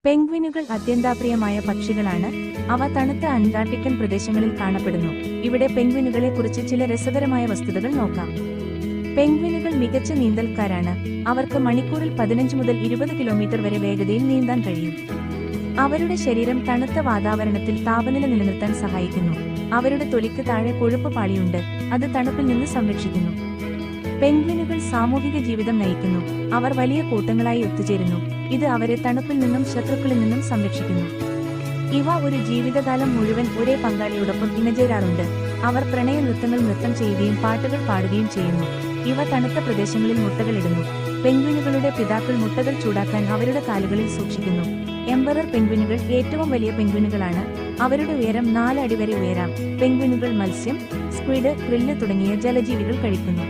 പെൻഗ്വിനുകൾ അത്യന്താപ്രിയമായ പക്ഷികളാണ്. അവ തണുത്ത അന്റാർട്ടിക്കൻ പ്രദേശങ്ങളിൽ കാണപ്പെടുന്നു. ഇവിടെ പെൻഗ്വിനുകളെ കുറിച്ച് ചില രസകരമായ വസ്തുതകൾ നോക്കാം. പെൻഗ്വിനുകൾ മികച്ച നീന്തൽക്കാരാണ്. അവർക്ക് മണിക്കൂറിൽ 15 മുതൽ 20 കിലോമീറ്റർ വരെ വേഗതയിൽ നീന്താൻ കഴിയും. അവരുടെ ശരീരം തണുത്ത വാതാവരണത്തിൽ താപനില നിലനിർത്താൻ സഹായിക്കുന്നു. അവരുടെ തൊലിക്ക് താഴെ കൊഴുപ്പ് പാളിയുണ്ട്, അത് തണുപ്പിൽ നിന്ന് സംരക്ഷിക്കുന്നു. പെൻഗ്വിനുകൾ സാമൂഹിക ജീവിതം നയിക്കുന്നു. അവർ വലിയ കൂട്ടങ്ങളായി ഒത്തുചേരുന്നു. ഇത് അവരെ തണുപ്പിൽ നിന്നും ശത്രുക്കളിൽ നിന്നും സംരക്ഷിക്കുന്നു. ഇവ ഒരു ജീവിതകാലം മുഴുവൻ ഒരേ പങ്കാളിയോടൊപ്പം ഇണചേരാറുണ്ട്. അവർ പ്രണയ നൃത്തങ്ങൾ നൃത്തം ചെയ്യുകയും പാട്ടുകൾ പാടുകയും ചെയ്യുന്നു. ഇവ തണുത്ത പ്രദേശങ്ങളിൽ മുട്ടകളിടുന്നു. പെൻഗ്വിനുകളുടെ പിതാക്കൾ മുട്ടകൾ ചൂടാക്കാൻ അവരുടെ കാലുകളിൽ സൂക്ഷിക്കുന്നു. എംപറർ പെൻഗ്വിനുകൾ ഏറ്റവും വലിയ പെൻഗ്വിനുകളാണ്. അവരുടെ ഉയരം 4 അടി വരെ ഉയരാം. പെൻഗ്വിനുകൾ മത്സ്യം, സ്ക്വിഡ്, ക്രില്ല് തുടങ്ങിയ ജലജീവികൾ കഴിക്കുന്നു.